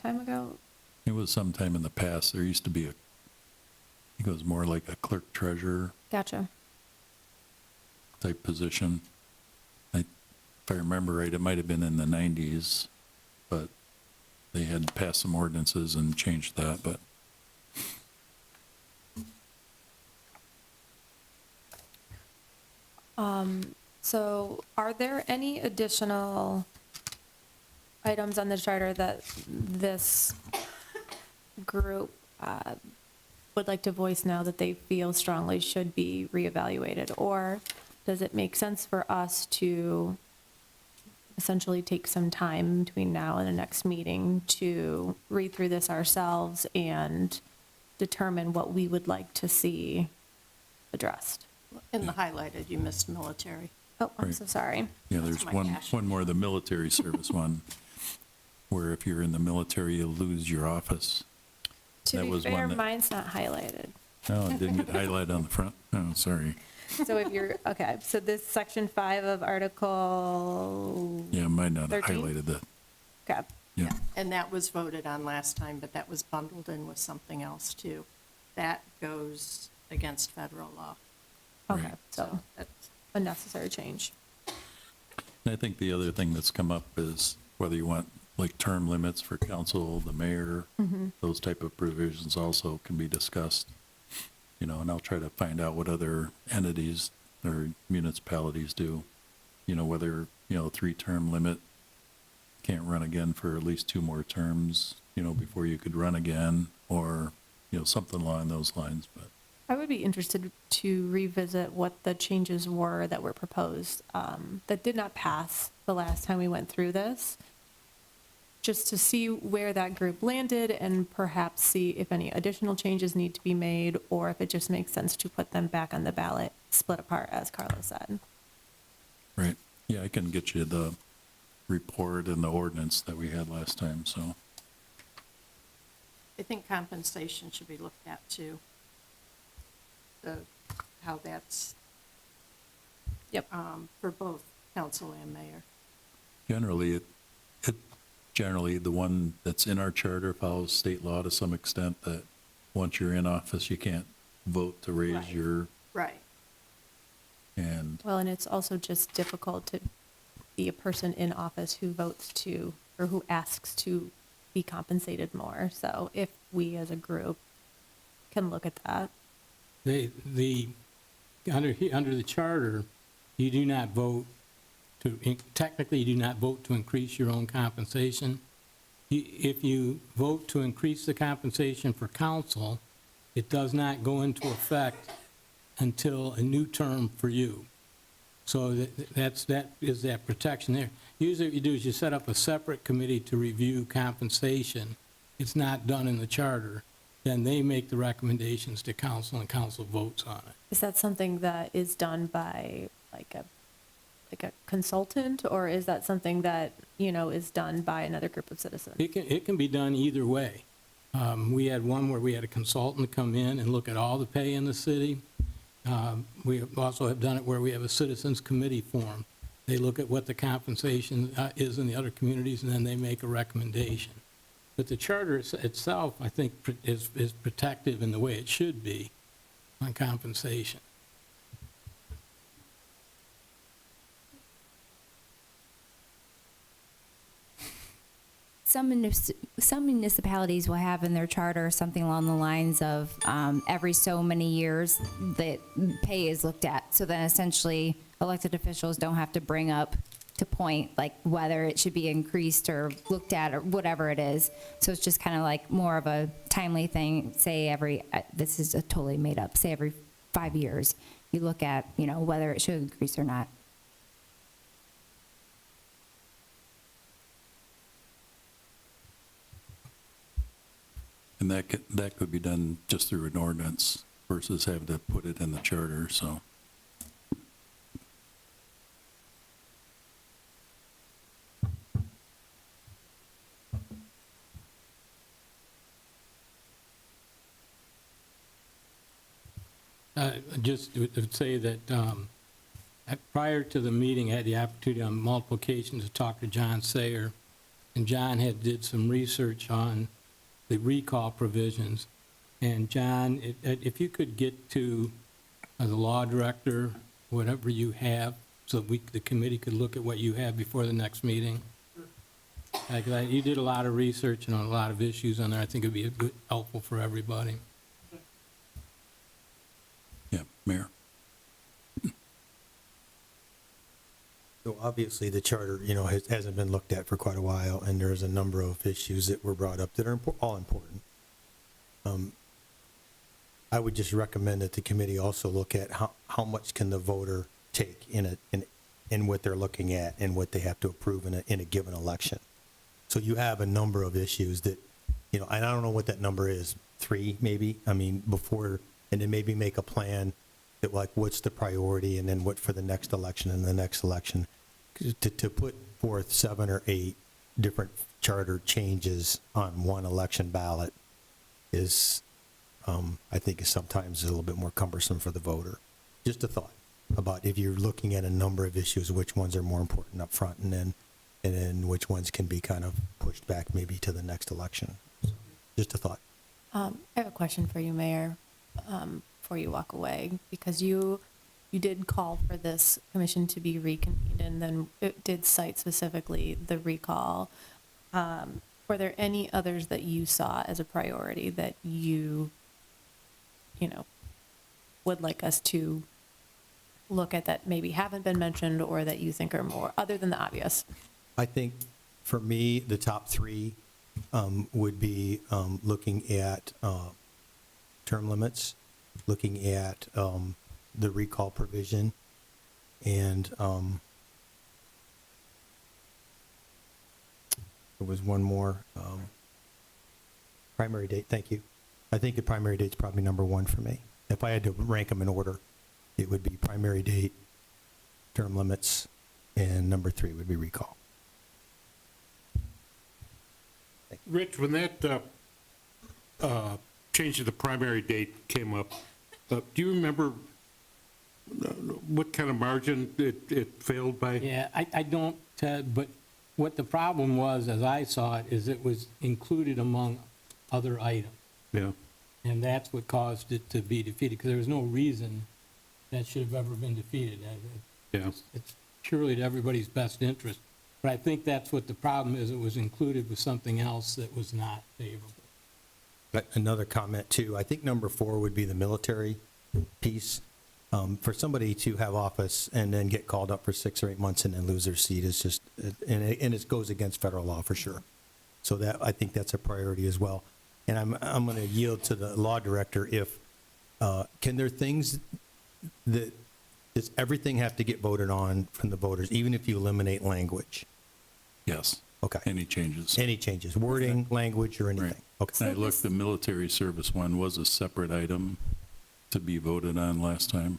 time ago? It was sometime in the past. There used to be I think it was more like a clerk treasurer Gotcha. type position. If I remember right, it might have been in the 90s, but they had passed some ordinances and changed that, but So are there any additional items on the charter that this group would like to voice now that they feel strongly should be reevaluated? Or does it make sense for us to essentially take some time between now and the next meeting to read through this ourselves and determine what we would like to see addressed? In the highlighted, you missed military. Oh, I'm Right. so sorry. yeah, That's there's my one passion. more, the military service one, where if you're in the military, you lose your office. To That be was one fair, that- mine's not highlighted. No, it didn't get highlighted on the front. Oh, sorry. So if you're, okay, so this section 5 of Article, Yeah, might not have 13? highlighted that. okay, Yeah, And that was voted on last time, but that was bundled in with something else too. That goes against federal law. okay, Right. so That's, a necessary change. and I think the other thing that's come up is whether you want like term limits for council, the mayor, those type of provisions also can be discussed. You know, and I'll try to find out what other entities or municipalities do. You know, whether, 3-term limit, can't run again for at least 2 more terms, before you could run again, or, something along those lines, but. I would be interested to revisit what the changes were that were proposed that did not pass the last time we went through this, just to see where that group landed and perhaps see if any additional changes need to be made or if it just makes sense to put them back on the ballot, split apart, as Carlos said. Right. Yeah, I can get you the report and the ordinance that we had last time, so. I think compensation should be looked at too. How that's Yep. for both council and mayor. Generally, generally, the one that's in our charter follows state law to some extent, that once you're in office, you can't vote to raise Right. your, Right. and, Well, and it's also just difficult to be a person in office who votes to, or who asks to be compensated more. So if we as a group can look at that. Under the charter, you do not vote technically, you do not vote to increase your own compensation. If you vote to increase the compensation for council, it does not go into effect until a new term for you. So that is that protection there. Usually what you do is you set up a separate committee to review compensation. It's not done in the charter. Then they make the recommendations to council and council votes on it. Is that something that is done by like a consultant, or is that something that, is done by another group of citizens? It can be done either way. We had one where we had a consultant come in and look at all the pay in the city. We also have done it where we have a citizens committee form. They look at what the compensation is in the other communities, and then they make a recommendation. But the charter itself, I think, is protective in the way it should be on compensation. Some municipalities will have in their charter something along the lines of every so many years that pay is looked at. So then essentially elected officials don't have to bring up to point like whether it should be increased or looked at or whatever it is. So it's just kind of like more of a timely thing. Say this is a totally made up, say every 5 years, you look at, whether it should increase or not. and that could be done just through an ordinance versus having to put it in the charter, so. Just to say that prior to the meeting, I had the opportunity on multiple occasions to talk to John Sayer, and John had did some research on the recall provisions. And John, if you could get to the law director, whatever you have, so the committee could look at what you have before the next meeting. You did a lot of research and a lot of issues on there. I think it'd be helpful for everybody. Yeah, Mayor? So obviously, the charter, you know, hasn't been looked at for quite a while, and there's a number of issues that were brought up that are all important. I would just recommend that the committee also look at how much can the voter take in what they're looking at and what they have to approve in a given election. So you have a number of issues that, you know, and I don't know what that number is, 3 maybe, I mean, before, and then maybe make a plan that, like, what's the priority, and then what for the next election and the next election. To put forth 7 or 8 different charter changes on one election ballot is, I think, is sometimes a little bit more cumbersome for the voter. Just a thought about if you're looking at a number of issues, which ones are more important up front, and then which ones can be kind of pushed back maybe to the next election. Just a thought. I have a question for you, Mayor, before you walk away, because you did call for this commission to be reconvened, and then it did cite specifically the recall. Were there any others that you saw as a priority that you know, would like us to look at that maybe haven't been mentioned, or that you think are more, other than the obvious? I think for me, the top 3 would be looking at term limits, looking at the recall provision, and there was one more, primary date. Thank you. I think the primary date's probably number 1 for me. If I had to rank them in order, it would be primary date, term limits, and number 3 would be recall. Rich, when that change of the primary date came up, do you remember what kind of margin it failed by? Yeah, I don't, Ted, but what the problem was, as I saw it, is it was included among other items. Yeah. And that's what caused it to be defeated, because there was no reason that should have ever been defeated. Yeah. It's purely to everybody's best interest. But I think that's what the problem is. It was included with something else that was not favorable. But another comment too, I think number 4 would be the military piece. For somebody to have office and then get called up for 6 or 8 months and then lose their seat is just, and it goes against federal law for sure. So that, I think that's a priority as well. And I'm going to yield to the law director if, can there things that, does everything have to get voted on from the voters, even if you eliminate language? Yes. Okay. Any changes? Any changes, wording, language, or anything? Right. Okay. I looked, the military service one was a separate item to be voted on last time.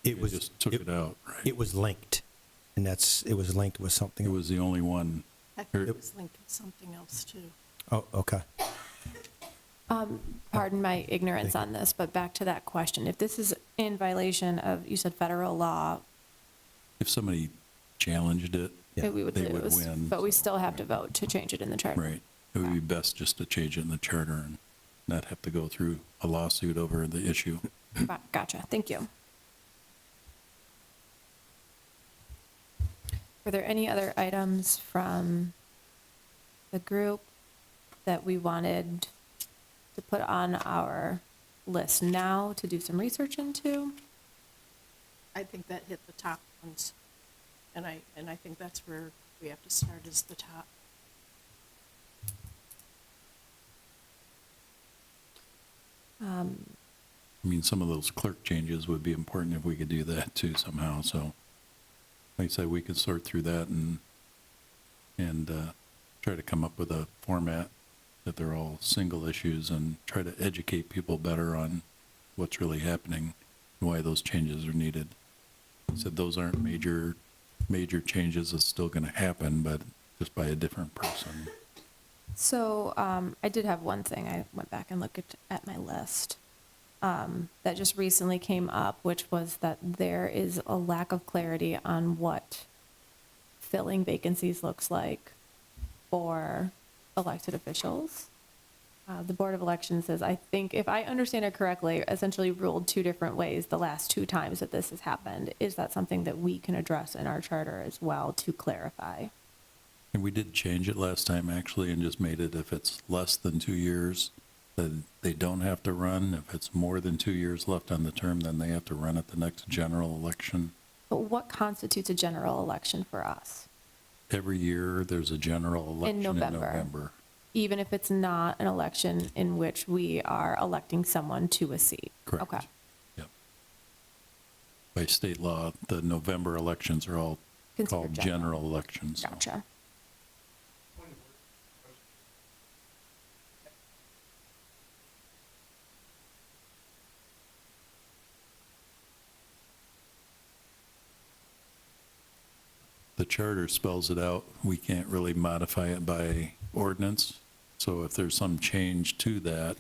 It They was, just took it out, right? it was linked, and it was linked with something. It was the only one. I think it was linked to something else, too. Oh, okay. Pardon my ignorance on this, but back to that question. If this is in violation of, you said federal law, If somebody challenged it, Yeah. we would they would lose. win. But we still have to vote to change it in the charter. Right. It would be best just to change it in the charter and not have to go through a lawsuit over the issue. Gotcha, thank you. Were there any other items from the group that we wanted to put on our list now to do some research into? I think that hit the top ones. And I think that's where we have to start, is the top. I mean, some of those clerk changes would be important if we could do that too somehow, so. Like I said, we could sort through that and try to come up with a format that they're all single issues and try to educate people better on what's really happening and why those changes are needed. Said those aren't major changes, it's still gonna happen, but just by a different person. So I did have one thing. I went back and looked at my list that just recently came up, which was that there is a lack of clarity on what filling vacancies looks like for elected officials. The Board of Elections is, I think, if I understand it correctly, essentially ruled two different ways the last two times that this has happened. Is that something that we can address in our charter as well to clarify? And we did change it last time, actually, and just made it if it's less than 2 years, then they don't have to run. If it's more than 2 years left on the term, then they have to run at the next general election. But what constitutes a general election for us? Every year, there's a general election in November. November. Even if it's not an election in which we are electing someone to a seat? Correct. Okay. Yep. By state law, the November elections are all Considered called general. general elections. so. Gotcha. The charter spells it out. We can't really modify it by ordinance. So if there's some change to that,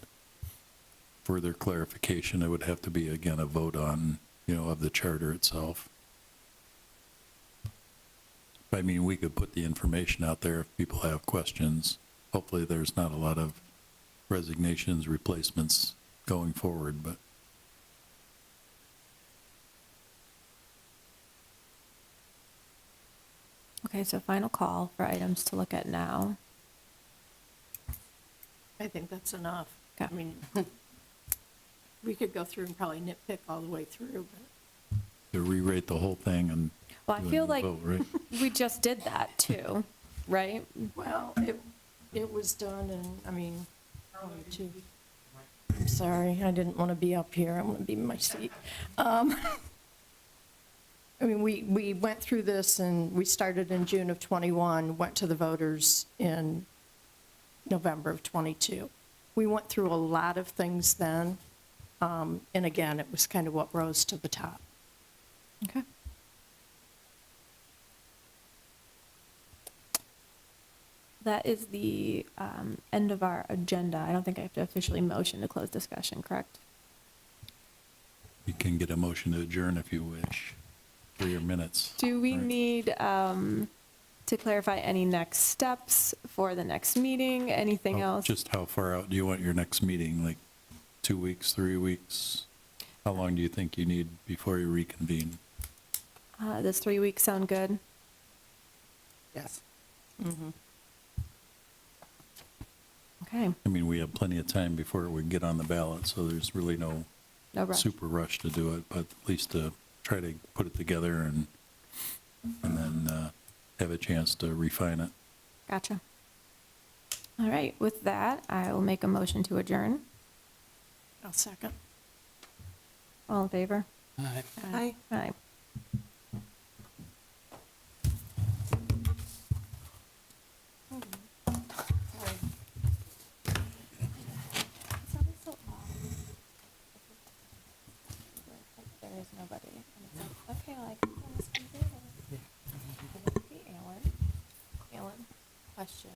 further clarification, it would have to be, again, a vote on, of the charter itself. I mean, we could put the information out there if people have questions. Hopefully, there's not a lot of resignations, replacements going forward, but Okay, so final call for items to look at now. I think that's enough. Okay. I mean, we could go through and probably nitpick all the way through, but to re-rate the whole thing and Well, I do a feel new like vote, right? we just did that too, right? well, it was done and, I mean, I'm sorry, I didn't want to be up here, I want to be in my seat. I mean, we went through this and we started in June of '21, went to the voters in November of '22. We went through a lot of things then, and again, it was kind of what rose to the top. Okay. That is the end of our agenda. I don't think I have to officially motion to close discussion, correct? You can get a motion to adjourn if you wish for your minutes. Do we Right. need to clarify any next steps for the next meeting? Anything Oh, else? Just how far out do you want your next meeting? Like 2 weeks, 3 weeks? How long do you think you need before you reconvene? Does 3 weeks sound good? Yes. Okay, I mean, we have plenty of time before we get on the ballot, so there's really no no rush. super rush to do it, but at least to try to put it together and then have a chance to refine it. Gotcha. All right, with that, I will make a motion to adjourn. I'll second. All in favor? Aye. Aye. There is nobody. Okay, like, hey, Alan. Alan, question.